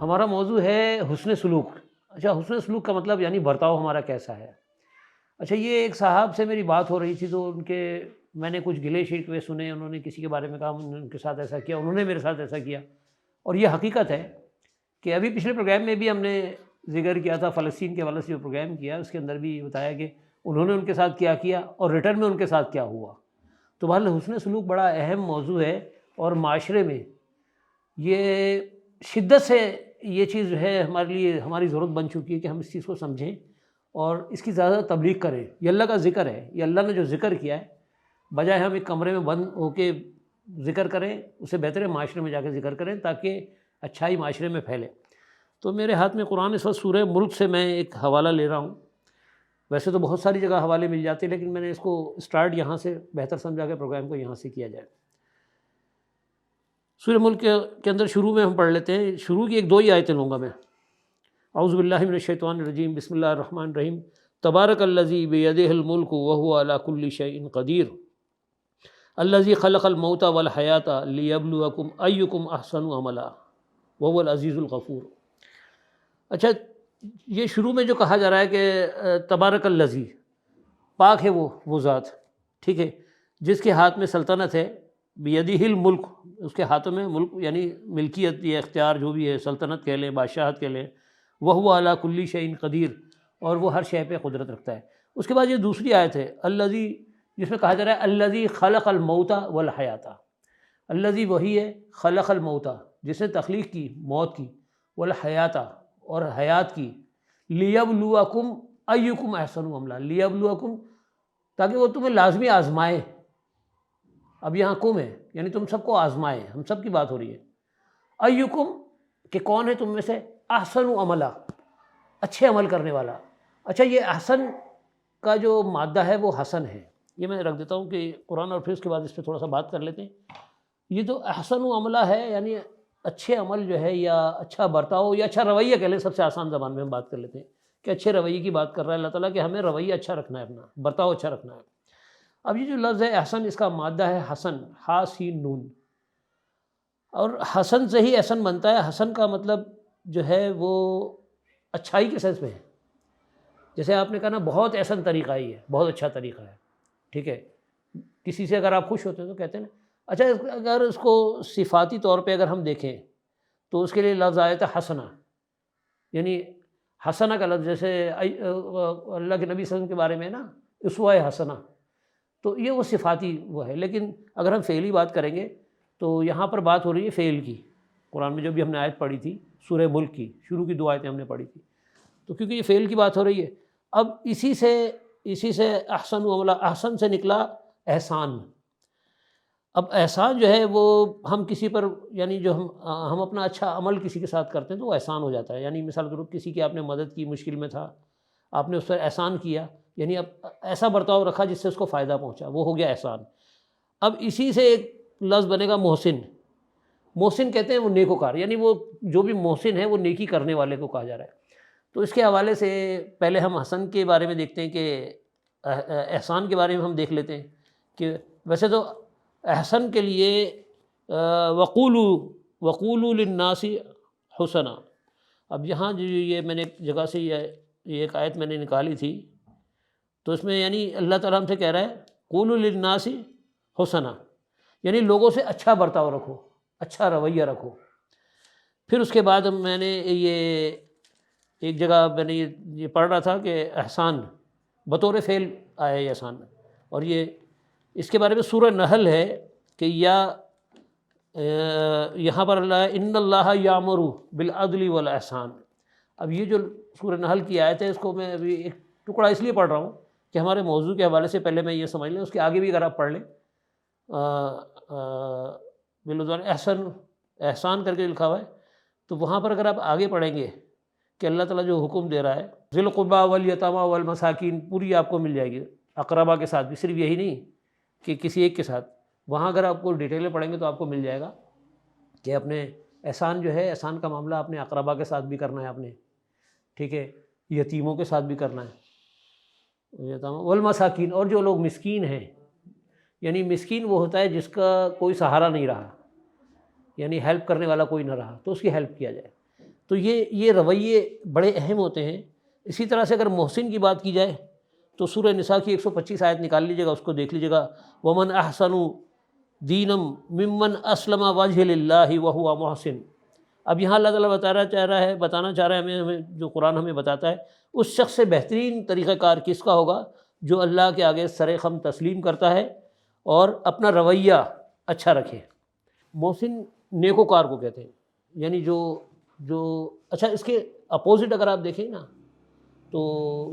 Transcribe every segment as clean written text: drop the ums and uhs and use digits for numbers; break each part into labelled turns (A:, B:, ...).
A: ہمارا موضوع ہے حسن سلوک۔ اچھا، حسن سلوک کا مطلب یعنی برتاؤ ہمارا کیسا ہے۔ اچھا، یہ ایک صاحب سے میری بات ہو رہی تھی تو ان کے میں نے کچھ گلے شکوے سنے، انہوں نے کسی کے بارے میں کہا انہوں نے ان کے ساتھ ایسا کیا، انہوں نے میرے ساتھ ایسا کیا۔ اور یہ حقیقت ہے کہ ابھی پچھلے پروگرام میں بھی ہم نے ذکر کیا تھا، فلسطین کے حوالے سے جو پروگرام کیا اس کے اندر بھی بتایا کہ انہوں نے ان کے ساتھ کیا کیا اور ریٹرن میں ان کے ساتھ کیا ہوا۔ تو بہرحال حسن سلوک بڑا اہم موضوع ہے، اور معاشرے میں یہ شدت سے یہ چیز جو ہے ہمارے لیے ہماری ضرورت بن چکی ہے کہ ہم اس چیز کو سمجھیں اور اس کی زیادہ تبلیغ کریں۔ یہ اللہ کا ذکر ہے، یہ اللہ نے جو ذکر کیا ہے، بجائے ہم ایک کمرے میں بند ہو کے ذکر کریں، اسے بہتر ہے معاشرے میں جا کے ذکر کریں تاکہ اچھائی معاشرے میں پھیلے۔ تو میرے ہاتھ میں قرآن اس وقت سورہ ملک سے میں ایک حوالہ لے رہا ہوں۔ ویسے تو بہت ساری جگہ حوالے مل جاتے ہیں، لیکن میں نے اس کو اسٹارٹ یہاں سے بہتر سمجھا کہ پروگرام کو یہاں سے کیا جائے۔ سورہ ملک کے اندر شروع میں ہم پڑھ لیتے ہیں، شروع کی ایک دو ہی آیتیں لوں گا میں۔ اعوذ باللہ من الشیطان الرجیم، بسم اللہ الرحمن الرحیم۔ تبارک الذی بیدہ الملک وہو علی کل شیء قدیر، الذی خلق الموت والحیاۃ لیبلوکم ایکم احسن عملا وہو العزیز الغفور۔ اچھا، یہ شروع میں جو کہا جا رہا ہے کہ تبارک الذی، پاک ہے وہ ذات، ٹھیک ہے، جس کے ہاتھ میں سلطنت ہے، بیدہ الملک، اس کے ہاتھوں میں ملک یعنی ملکیت یا اختیار جو بھی ہے، سلطنت کہہ لیں، بادشاہت کہہ لیں، وہو علی کل شیء قدیر، اور وہ ہر شے پہ قدرت رکھتا ہے۔ اس کے بعد یہ دوسری آیت ہے الذی، جس میں کہا جا رہا ہے الذی خلق الموت والحیاۃ۔ الذی وہی ہے، خلق الموت، جس نے تخلیق کی موت کی، والحیاۃ اور حیات کی، لیبلوکم ایکم احسن عملا، لیبلوکم تاکہ وہ تمہیں لازمی آزمائے۔ اب یہاں کم ہے یعنی تم سب کو آزمائے، ہم سب کی بات ہو رہی ہے۔ ایکم کہ کون ہے تم میں سے احسن عملا، اچھے عمل کرنے والا۔ اچھا، یہ احسن کا جو مادہ ہے وہ حسن ہے، یہ میں رکھ دیتا ہوں کہ قرآن، اور پھر اس کے بعد اس پہ تھوڑا سا بات کر لیتے ہیں۔ یہ جو احسن عملہ ہے یعنی اچھے عمل جو ہے، یا اچھا برتاؤ، یا اچھا رویہ کہہ لیں، سب سے آسان زبان میں ہم بات کر لیتے ہیں کہ اچھے رویے کی بات کر رہا ہے اللہ تعالیٰ کہ ہمیں رویہ اچھا رکھنا ہے، اپنا برتاؤ اچھا رکھنا ہے۔ اب یہ جو لفظ ہے احسن، اس کا مادہ ہے حسن، ہا سین نون، اور حسن سے ہی احسن بنتا ہے۔ حسن کا مطلب جو ہے وہ اچھائی کے سینس میں ہے۔ جیسے آپ نے کہا نا بہت احسن طریقہ ہی ہے، بہت اچھا طریقہ ہے، ٹھیک ہے۔ کسی سے اگر آپ خوش ہوتے ہیں تو کہتے ہیں نا، اچھا اگر اس کو صفاتی طور پہ اگر ہم دیکھیں تو اس کے لیے لفظ آیا تھا حسنہ، یعنی حسنہ کا لفظ جیسے اللہ کے نبی صلی اللہ علیہ وسلم کے بارے میں نا اسوہ حسنہ، تو یہ وہ صفاتی وہ ہے۔ لیکن اگر ہم فعلی بات کریں گے تو یہاں پر بات ہو رہی ہے فعل کی۔ قرآن میں جو بھی ہم نے آیت پڑھی تھی سورہ ملک کی شروع کی دو آیتیں ہم نے پڑھی تھی، تو کیونکہ یہ فعل کی بات ہو رہی ہے، اب اسی سے احسن عملہ، احسن سے نکلا احسان۔ اب احسان جو ہے وہ ہم کسی پر یعنی جو ہم اپنا اچھا عمل کسی کے ساتھ کرتے ہیں تو وہ احسان ہو جاتا ہے۔ یعنی مثال کے طور پر کسی کی آپ نے مدد کی، مشکل میں تھا، آپ نے اس پر احسان کیا، یعنی اب ایسا برتاؤ رکھا جس سے اس کو فائدہ پہنچا، وہ ہو گیا احسان۔ اب اسی سے ایک لفظ بنے گا محسن۔ محسن کہتے ہیں وہ نیکوکار، یعنی وہ جو بھی محسن ہے وہ نیکی کرنے والے کو کہا جا رہا ہے۔ تو اس کے حوالے سے پہلے ہم حسن کے بارے میں دیکھتے ہیں کہ احسان کے بارے میں ہم دیکھ لیتے ہیں کہ ویسے تو احسن کے لیے وقولوا للناس حسنا۔ اب یہاں جو یہ میں نے ایک جگہ سے یہ ایک آیت میں نے نکالی تھی، تو اس میں یعنی اللہ تعالیٰ ہم سے کہہ رہا ہے قولوا للناس حسنا، یعنی لوگوں سے اچھا برتاؤ رکھو، اچھا رویہ رکھو۔ پھر اس کے بعد میں نے یہ ایک جگہ میں نے یہ پڑھ رہا تھا کہ احسان بطور فعل آیا ہے احسان، اور یہ اس کے بارے میں سورہ نحل ہے کہ یہاں پر اللہ ان اللہ یامر بالعدل والاحسان۔ اب یہ جو سورہ نحل کی آیت ہے اس کو میں ابھی ایک ٹکڑا اس لیے پڑھ رہا ہوں کہ ہمارے موضوع کے حوالے سے پہلے میں یہ سمجھ لیں، اس کے آگے بھی اگر آپ پڑھ لیں بالعدل احسان کر کے لکھا ہوا ہے، تو وہاں پر اگر آپ آگے پڑھیں گے کہ اللہ تعالیٰ جو حکم دے رہا ہے ذی القربیٰ والیتامیٰ والمساکین، پوری آپ کو مل جائے گی، اقربا کے ساتھ بھی، صرف یہی نہیں کہ کسی ایک کے ساتھ، وہاں اگر آپ کو ڈیٹیل میں پڑھیں گے تو آپ کو مل جائے گا کہ اپنے احسان جو ہے، احسان کا معاملہ اپنے اقربا کے ساتھ بھی کرنا ہے آپ نے، ٹھیک ہے، یتیموں کے ساتھ بھی کرنا ہے، والمساکین، اور جو لوگ مسکین ہیں، یعنی مسکین وہ ہوتا ہے جس کا کوئی سہارا نہیں رہا، یعنی ہیلپ کرنے والا کوئی نہ رہا تو اس کی ہیلپ کیا جائے۔ تو یہ رویے بڑے اہم ہوتے ہیں۔ اسی طرح سے اگر محسن کی بات کی جائے تو سورہ نساء کی 125 آیت نکال لیجیے گا، اس کو دیکھ لیجیے گا، ومن احسن دینا ممن اسلم وجہ للہ وہو محسن۔ اب یہاں اللہ تعالیٰ بتانا چاہ رہا ہے ہمیں جو قرآن ہمیں بتاتا ہے، اس شخص سے بہترین طریقہ کار کس کا ہوگا؟ جو اللہ کے آگے سر خم تسلیم کرتا ہے اور اپنا رویہ اچھا رکھے۔ محسن نیکوکار کو کہتے ہیں، یعنی جو اچھا اس کے اپوزٹ اگر آپ دیکھیں نا تو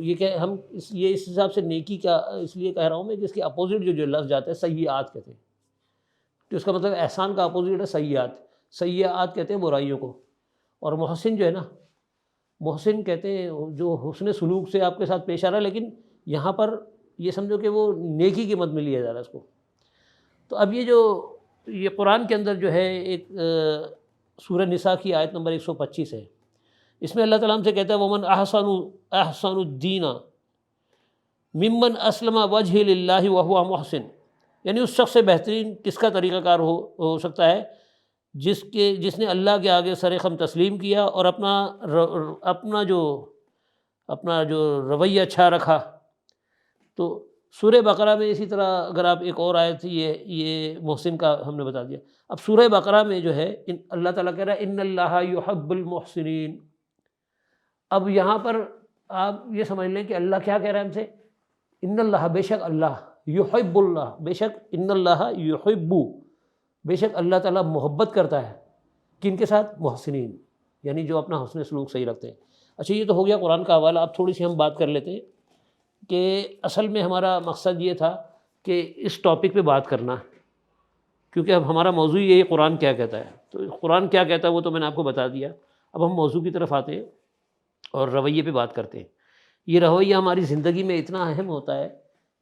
A: یہ کہ ہم اس حساب سے نیکی کا اس لیے کہہ رہا ہوں میں کہ اس کے اپوزٹ جو لفظ جاتا ہے سیئات کہتے ہیں، تو اس کا مطلب احسان کا اپوزٹ ہے سیئات کہتے ہیں برائیوں کو۔ اور محسن جو ہے نا، محسن کہتے ہیں جو حسن سلوک سے آپ کے ساتھ پیش آ رہا ہے، لیکن یہاں پر یہ سمجھو کہ وہ نیکی کی مد میں لیا جا رہا ہے اس کو۔ تو اب یہ قرآن کے اندر جو ہے ایک سورہ نساء کی آیت نمبر 125 ہے، اس میں اللہ تعالیٰ ہم سے کہتا ہے ومن احسن الدین ممن اسلم وجہ للہ وہو محسن، یعنی اس شخص سے بہترین کس کا طریقہ کار ہو سکتا ہے جس نے اللہ کے آگے سر خم تسلیم کیا اور اپنا جو رویہ اچھا رکھا۔ تو سورہ بقرہ میں اسی طرح اگر آپ ایک اور آیت یہ محسن کا ہم نے بتا دیا۔ اب سورہ بقرہ میں جو ہے اللہ تعالیٰ کہہ رہا ہے ان اللہ یحب المحسنین۔ اب یہاں پر آپ یہ سمجھ لیں کہ اللہ کیا کہہ رہا ہے ہم سے؟ ان اللہ، بے شک اللہ، یحب اللہ، بے شک ان اللہ یحب، بے شک اللہ تعالیٰ محبت کرتا ہے کن کے ساتھ؟ محسنین، یعنی جو اپنا حسن سلوک صحیح رکھتے ہیں۔ اچھا یہ تو ہو گیا قرآن کا حوالہ۔ اب تھوڑی سی ہم بات کر لیتے ہیں کہ اصل میں ہمارا مقصد یہ تھا کہ اس ٹاپک پہ بات کرنا، کیونکہ اب ہمارا موضوع یہ قرآن کیا کہتا ہے۔ تو قرآن کیا کہتا ہے وہ تو میں نے آپ کو بتا دیا، اب ہم موضوع کی طرف آتے ہیں اور رویے پہ بات کرتے ہیں۔ یہ رویہ ہماری زندگی میں اتنا اہم ہوتا ہے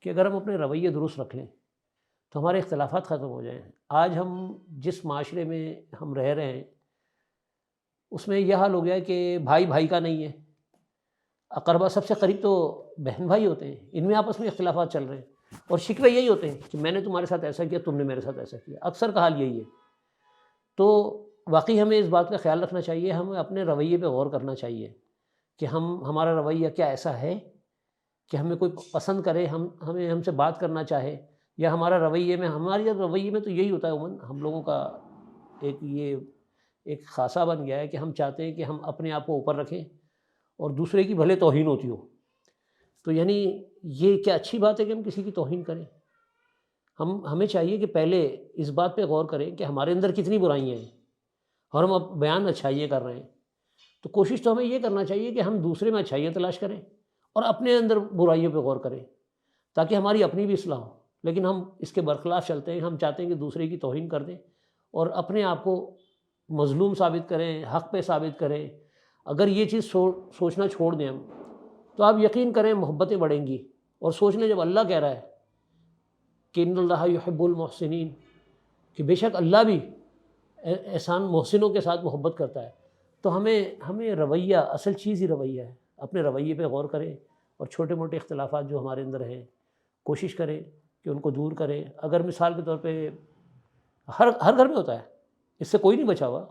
A: کہ اگر ہم اپنے رویے درست رکھ لیں تو ہمارے اختلافات ختم ہو جائیں۔ آج ہم جس معاشرے میں ہم رہ رہے ہیں اس میں یہ حال ہو گیا ہے کہ بھائی بھائی کا نہیں ہے، اقربا سب سے قریب تو بہن بھائی ہوتے ہیں، ان میں آپس میں اختلافات چل رہے ہیں اور شکوے یہی ہوتے ہیں کہ میں نے تمہارے ساتھ ایسا کیا، تم نے میرے ساتھ ایسا کیا، اکثر کا حال یہی ہے۔ تو واقعی ہمیں اس بات کا خیال رکھنا چاہیے، ہمیں اپنے رویے پہ غور کرنا چاہیے کہ ہمارا رویہ کیا ایسا ہے کہ ہمیں کوئی پسند کرے، ہم سے بات کرنا چاہے، یا ہمارے رویے میں تو یہی ہوتا ہے عموماً ہم لوگوں کا ایک خاصہ بن گیا ہے کہ ہم چاہتے ہیں کہ ہم اپنے آپ کو اوپر رکھیں اور دوسرے کی بھلے توہین ہوتی ہو۔ تو یعنی یہ کیا اچھی بات ہے کہ ہم کسی کی توہین کریں؟ ہمیں چاہیے کہ پہلے اس بات پہ غور کریں کہ ہمارے اندر کتنی برائیاں ہیں اور ہم اب بیان اچھائیاں کر رہے ہیں۔ تو کوشش تو ہمیں یہ کرنا چاہیے کہ ہم دوسرے میں اچھائیاں تلاش کریں اور اپنے اندر برائیوں پہ غور کریں تاکہ ہماری اپنی بھی اصلاح ہو۔ لیکن ہم اس کے برخلاف چلتے ہیں، ہم چاہتے ہیں کہ دوسرے کی توہین کر دیں اور اپنے آپ کو مظلوم ثابت کریں، حق پہ ثابت کریں۔ اگر یہ چیز سوچنا چھوڑ دیں ہم تو آپ یقین کریں محبتیں بڑھیں گی۔ اور سوچ لیں جب اللہ کہہ رہا ہے کہ ان اللہ یحب المحسنین، کہ بے شک اللہ بھی احسان محسنوں کے ساتھ محبت کرتا ہے، تو ہمیں رویہ، اصل چیز ہی رویہ ہے۔ اپنے رویے پہ غور کریں اور چھوٹے موٹے اختلافات جو ہمارے اندر ہیں کوشش کریں کہ ان کو دور کریں۔ اگر مثال کے طور پہ ہر گھر میں ہوتا ہے، اس سے کوئی نہیں بچا ہوا،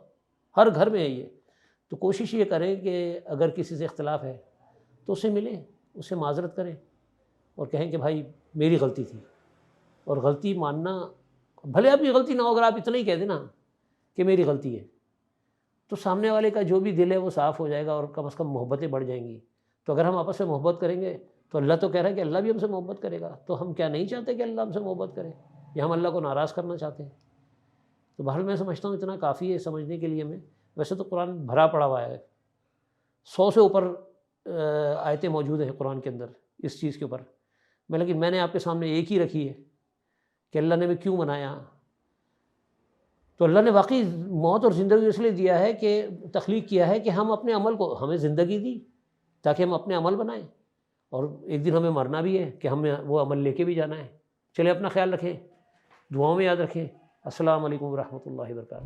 A: ہر گھر میں ہے یہ، تو کوشش یہ کریں کہ اگر کسی سے اختلاف ہے تو اس سے ملیں، اس سے معذرت کریں اور کہیں کہ بھائی میری غلطی تھی۔ اور غلطی ماننا، بھلے آپ کی غلطی نہ ہو، اگر آپ اتنا ہی کہہ دیں نا کہ میری غلطی ہے تو سامنے والے کا جو بھی دل ہے وہ صاف ہو جائے گا اور کم از کم محبتیں بڑھ جائیں گی۔ تو اگر ہم آپس میں محبت کریں گے تو اللہ تو کہہ رہا ہے کہ اللہ بھی ہم سے محبت کرے گا، تو ہم کیا نہیں چاہتے کہ اللہ ہم سے محبت کرے، یا ہم اللہ کو ناراض کرنا چاہتے ہیں؟ تو بہرحال میں سمجھتا ہوں اتنا کافی ہے سمجھنے کے لیے ہمیں۔ ویسے تو قرآن بھرا پڑا ہوا ہے، 100 سے اوپر آیتیں موجود ہیں قرآن کے اندر اس چیز کے اوپر، لیکن میں نے آپ کے سامنے ایک ہی رکھی ہے کہ اللہ نے ہمیں کیوں بنایا۔ تو اللہ نے واقعی موت اور زندگی اس لیے دیا ہے کہ تخلیق کیا ہے کہ ہم اپنے عمل کو، ہمیں زندگی دی تاکہ ہم اپنے عمل بنائیں، اور ایک دن ہمیں مرنا بھی ہے کہ ہمیں وہ عمل لے کے بھی جانا ہے۔ چلے اپنا خیال رکھیں، دعاؤں میں یاد رکھیں۔ السلام علیکم ورحمۃ اللہ وبرکاتہ۔